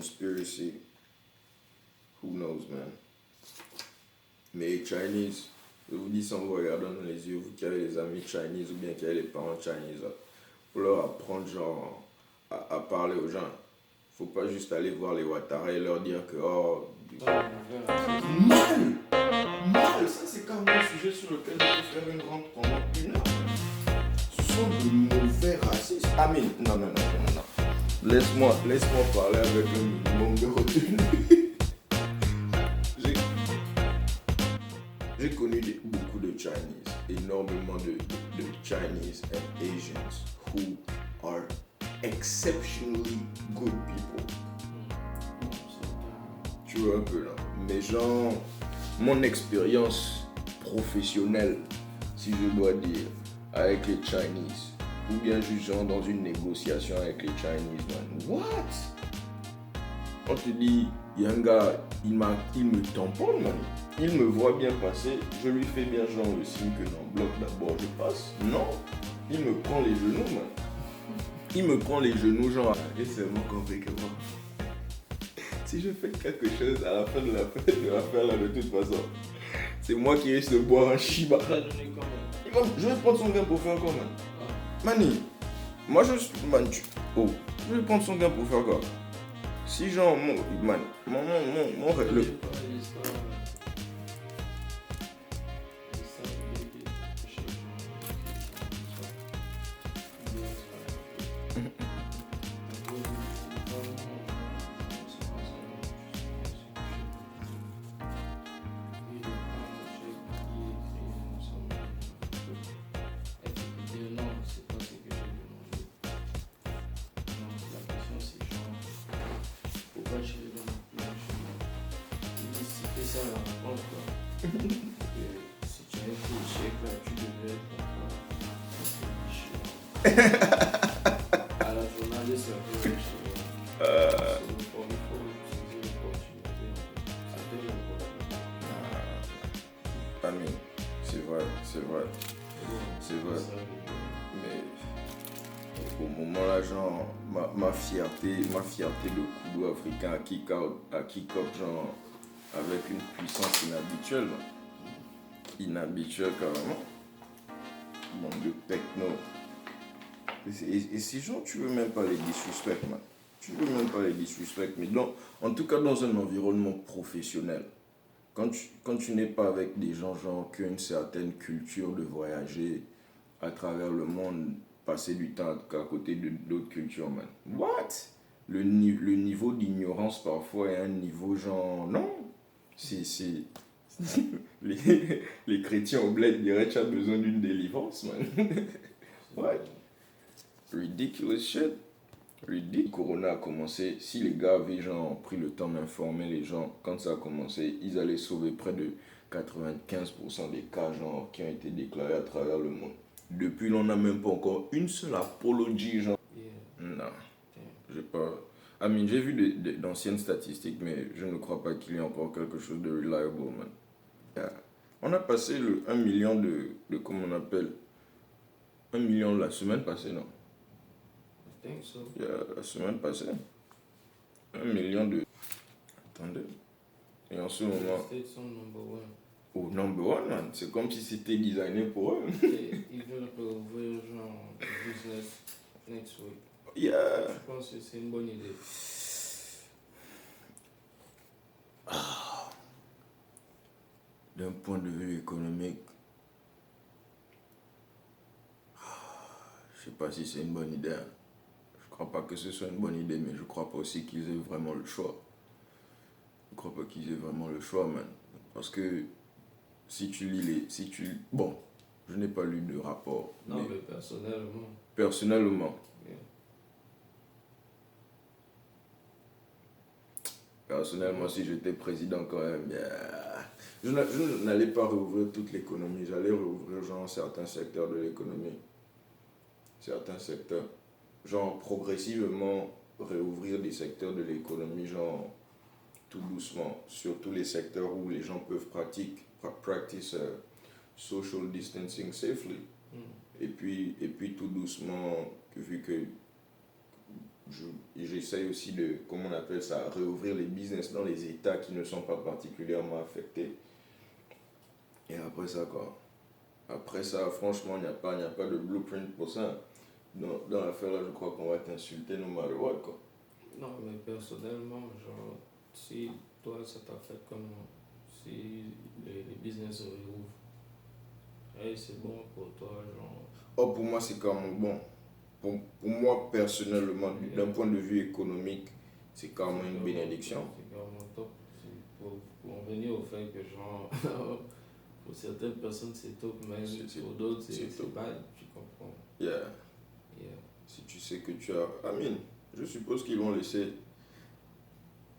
conspiracy. Who knows, man? Mais Chinese, je vous dis sans vous regarder dans les yeux, vous qui avez les amis Chinese ou bien qui avez les parents Chinese, faut leur apprendre genre à parler aux gens. Faut pas juste aller voir les Ouattara et leur dire que oh. Mal! Mal! Ça c'est quand même un sujet sur lequel on peut faire une grande pendant une heure. Ce sont de mauvais racistes. Ah mais non. Laisse-moi parler avec un minimum de retenue. J'ai connu beaucoup de Chinese, énormément de Chinese and Asians who are exceptionally good people. Tu vois un peu là. Mais genre, mon expérience professionnelle, si je dois dire, avec les Chinese, ou bien juste genre dans une négociation avec les Chinese, man. What? On te dit, il y a un gars, il me tamponne, man. Il me voit bien passer, je lui fais bien genre le signe que non, bloc d'abord, je passe. Non, il me prend les genoux, man. Il me prend les genoux, genre, et c'est vraiment compris que moi. Si je fais quelque chose à la fin de l'affaire là, de toute façon, c'est moi qui risque de boire un shiba. Je vais prendre son gain pour faire quoi, man? Mani, moi je suis. Man, je vais prendre son gain pour faire quoi? Si genre, mon Si tu as un échec là, tu devrais à la journaliste, il faut utiliser l'opportunité. Ami, c'est vrai. Mais au moment là, genre, ma fierté de Koudou africain à kick out, genre, avec une puissance inhabituelle. Inhabituelle carrément. Bande de techno. Et ces gens, tu veux même pas les disrespect, man. Mais en tout cas dans un environnement professionnel. Quand tu n'es pas avec des gens genre qui ont une certaine culture de voyager à travers le monde, passer du temps à côté d'autres cultures, man. What? Le niveau d'ignorance parfois est un niveau genre non. C'est les chrétiens au bled diraient tu as besoin d'une délivrance, man. What? Ridiculous shit. Corona a commencé, si les gars avaient genre pris le temps d'informer les gens, quand ça a commencé, ils allaient sauver près de 95% des cas genre qui ont été déclarés à travers le monde. Depuis, on n'a même pas encore une seule apologie, genre. Non, j'ai pas. J'ai vu d'anciennes statistiques, mais je ne crois pas qu'il y ait encore quelque chose de reliable, man. On a passé le 1 million comment on appelle 1 million la semaine passée, non? I think so. La semaine passée. 1 million de. Attendez. Et en ce moment. States sont number one. Oh, number one, man. C'est comme si c'était designé pour eux. Ils veulent ouvrir genre business next week. Yeah. Je pense que c'est une bonne idée. D'un point de vue économique, je sais pas si c'est une bonne idée. Je crois pas que ce soit une bonne idée, mais je crois pas aussi qu'ils aient vraiment le choix. Je crois pas qu'ils aient vraiment le choix, man. Parce que si tu lis bon, je n'ai pas lu de rapport. Non, mais personnellement. Personnellement. Yeah. Personnellement, si j'étais président quand même, je n'allais pas rouvrir toute l'économie. J'allais rouvrir genre certains secteurs de l'économie. Certains secteurs. Genre progressivement réouvrir des secteurs de l'économie, genre tout doucement. Surtout les secteurs où les gens peuvent practice social distancing safely. Et puis tout doucement, vu que et j'essaye aussi de, comment on appelle ça, réouvrir les business dans les États qui ne sont pas particulièrement affectés. Et après ça, quoi. Après ça, franchement, il n'y a pas de blueprint pour ça. Dans l'affaire là, je crois qu'on va t'insulter no matter what, quoi. Non, mais personnellement, genre, si toi, ça t'affecte comment? Si les business se réouvrent, hey, c'est bon pour toi, genre. Oh, pour moi, c'est quand même bon. Pour moi, personnellement, d'un point de vue économique, c'est quand même une bénédiction. C'est vraiment top. Pour en venir au fait que, genre, pour certaines personnes, c'est top, mais pour d'autres, c'est bad, tu comprends? Yeah. Yeah. Si tu sais que tu as... Amine, je suppose qu'ils vont laisser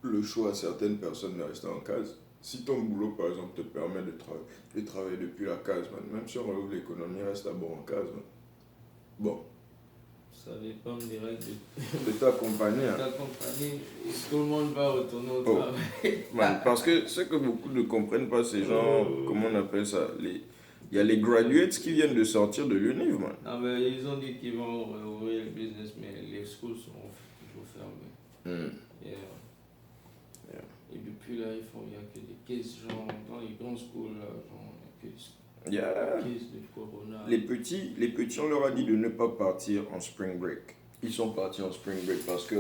le choix à certaines personnes de rester en case. Si ton boulot, par exemple, te permet de travailler depuis la case, man, même si on réouvre l'économie, reste d'abord en case. Man. Bon. Ça dépend des règles de ta compagnie. Hein. Ta compagnie, tout le monde va retourner au travail. Man, parce que ce que beaucoup ne comprennent pas, c'est genre, comment on appelle ça, il y a les graduates qui viennent de sortir de l'UNIV, man. Non, mais ils ont dit qu'ils vont ouvrir le business, mais les schools sont toujours fermées. Yeah. Et depuis là, il n'y a que des cases, genre, dans les grandes schools, là, genre, il y a que des cases de corona. Les petits, on leur a dit de ne pas partir en spring break. Ils sont partis en spring break parce que,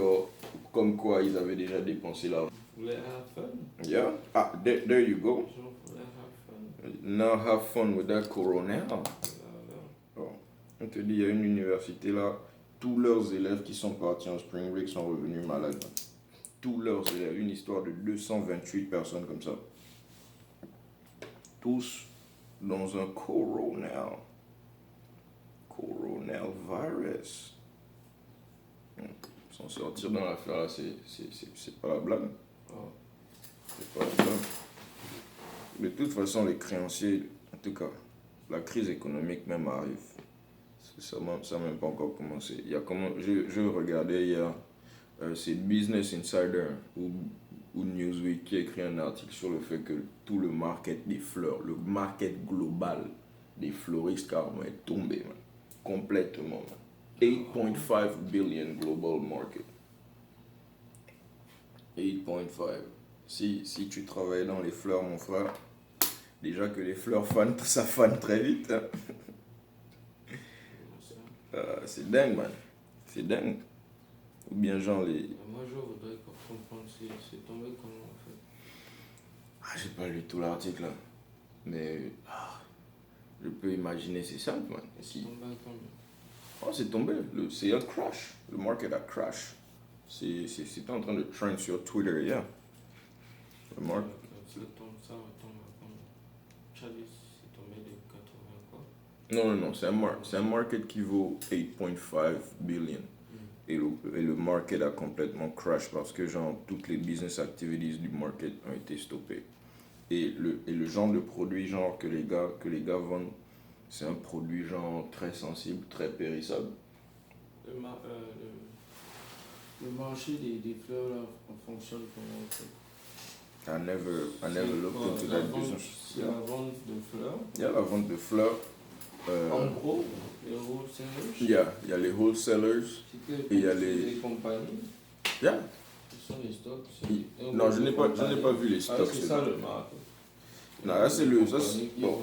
comme quoi, ils avaient déjà dépensé l'argent. Vous voulez have fun? Yeah. Ah, there you go. Genre, vous voulez have fun? Now have fun with that corona. Oh. On te dit, il y a une université là, tous leurs élèves qui sont partis en spring break sont revenus malades. Tous leurs élèves, une histoire de 228 personnes comme ça. Tous dans un coronel virus. S'en sortir dans l'affaire là, c'est pas la blague. C'est pas la blague. De toute façon, les créanciers, en tout cas, la crise économique même arrive. Ça n'a même pas encore commencé. Il y a comment, je regardais hier, c'est Business Insider ou Newsweek qui a écrit un article sur le fait que tout le market des fleurs, le market global des fleuristes carrément est tombé, man. Complètement. 8.5 billion global market. 8.5. Si tu travailles dans les fleurs, mon frère, déjà que les fleurs fanent, ça fane très vite. Hein. C'est dingue, man. C'est dingue. Ou bien genre les... Moi, je voudrais comprendre si c'est tombé comment, en fait. Ah, j'ai pas lu tout l'article, là. Mais... je peux imaginer, c'est simple, man. C'est tombé à combien? Oh, c'est tombé. C'est un crash. Le market a crash. C'était en train de trend sur Twitter hier. Le market... Ça retombe à combien? Charlie, c'est tombé de 80 quoi? Non, c'est un market qui vaut 8.5 billion. Et le market a complètement crash parce que genre toutes les business activities du market ont été stoppées. Et le genre de produit genre que les gars vendent, c'est un produit genre très sensible, très périssable. Le marché des fleurs là, fonctionne comment en fait? I never looked into that business. C'est la vente de fleurs. Il y a la vente de fleurs. En gros, les wholesalers. Il y a les wholesalers. Et il y a les compagnies. Yeah. Ce sont les stocks. Non, je n'ai pas vu les stocks. C'est ça le market. Non, là c'est le... Bon.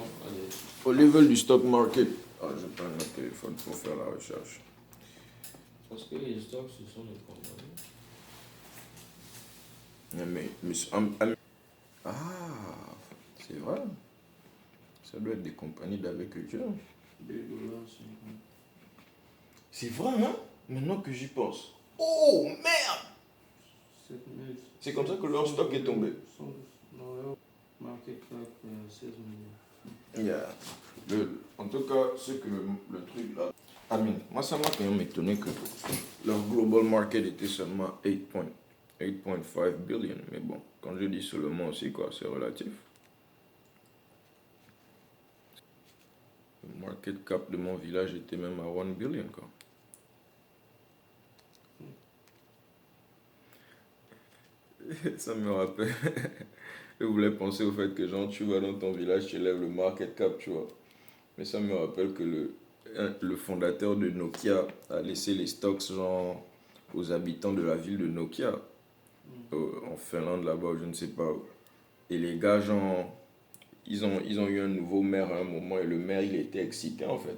Au level du stock market. Je prends mon téléphone pour faire la recherche. Parce que les stocks, ce sont les compagnies. C'est vrai. Ça doit être des compagnies d'agriculture. $2,50. C'est vrai, hein? Maintenant que j'y pense. Oh, merde! 7 000. C'est comme ça que leur stock est tombé. Dans leur market cap, 16 millions. Yeah. En tout cas, c'est que le truc là... Amine, moi ça m'a quand même étonné que leur global market était seulement 8.5 billion. Mais bon, quand je dis seulement aussi, quoi, c'est relatif. Le market cap de mon village était même à 1 billion, quoi. Ça me rappelle. Je voulais penser au fait que genre tu vas dans ton village, tu élèves le market cap, tu vois. Mais ça me rappelle que le fondateur de Nokia a laissé les stocks genre aux habitants de la ville de Nokia, en Finlande là-bas, je ne sais pas où. Et les gars, genre, ils ont eu un nouveau maire à un moment et le maire, il était excité en fait.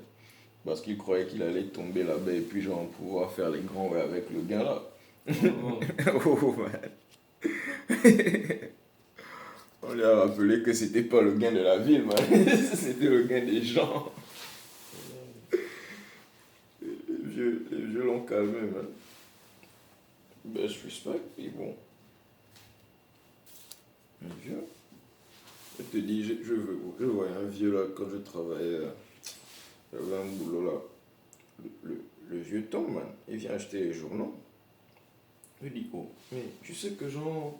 Parce qu'il croyait qu'il allait tomber là-bas et puis genre pouvoir faire les grands ouais, avec le gain là. Oh man. On lui a rappelé que c'était pas le gain de la ville, man. C'était le gain des gens. Les vieux l'ont calmé, man. Best respect, et bon. Un vieux. Je te dis, je voyais un vieux là quand je travaillais. J'avais un boulot là. Le vieux Tom, man, il vient acheter les journaux. Je dis, oh, mais tu sais que genre,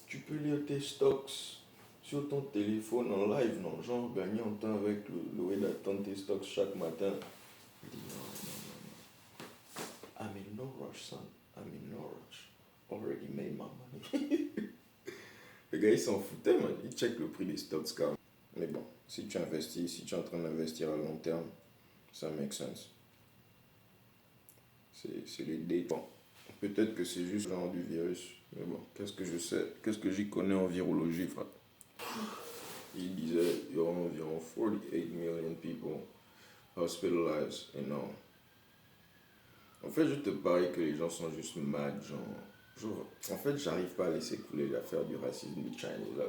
tu peux lire tes stocks sur ton téléphone en live, non? Genre, gagner en temps avec le way d'attendre tes stocks chaque matin. Je dis, non. I'm in no rush, son. I'm in no rush. Already made my money. Le gars, il s'en foutait, man. Il check le prix des stocks, quand même. Mais bon, si tu investis, si tu es en train d'investir à long terme, ça make sense. C'est les dates. Bon, peut-être que c'est juste genre du virus. Mais bon, qu'est-ce que je sais? Qu'est-ce que j'y connais en virologie, frère? Il disait, il y aura environ 48 million people hospitalized, et non. En fait, je te parie que les gens sont juste mad, genre en fait, j'arrive pas à laisser couler l'affaire du racisme du Chinese, là.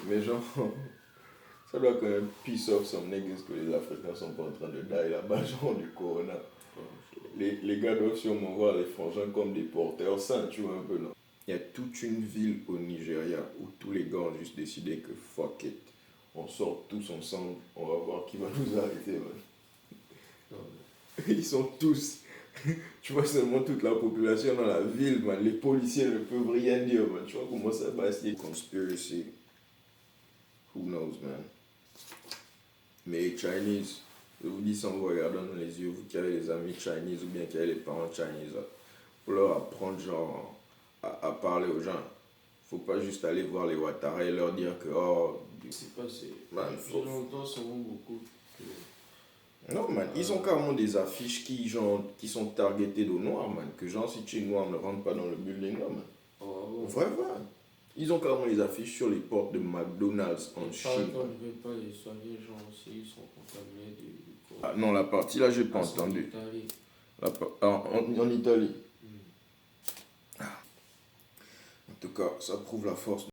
Mais genre, ça doit quand même piss off some niggas que les Africains sont pas en train de die là-bas, genre du corona. Les gars doivent sûrement voir les frangins comme des porteurs sains, tu vois un peu, non? Il y a toute une ville au Nigeria où tous les gars ont juste décidé que fuck it. On sort tous ensemble, on va voir qui va nous arrêter, man. Ils sont tous. Tu vois seulement toute la population dans la ville, man. Les policiers ne peuvent rien dire, man. Tu vois comment ça va se conspiracy. Who knows, man. Mais les Chinese, je vous dis sans vous regarder dans les yeux, vous qui avez les amis Chinese ou bien qui avez les parents Chinese, faut leur apprendre genre à parler aux gens. Faut pas juste aller voir les Ouattara et leur dire que oh. C'est passé. Man, Depuis longtemps, ça vaut beaucoup. Non, man, ils ont carrément des affiches qui sont targetées de noirs, man. Que genre, si tu es noir, ne rentre pas dans le building là, man. Oh, vrai. Ils ont carrément les affiches sur les portes de McDonald's en Chine. Par exemple, je ne vais pas les soigner, genre, s'ils sont contaminés du corps. Ah non, la partie là, j'ai pas entendu. En Italie. En tout cas, ça prouve la force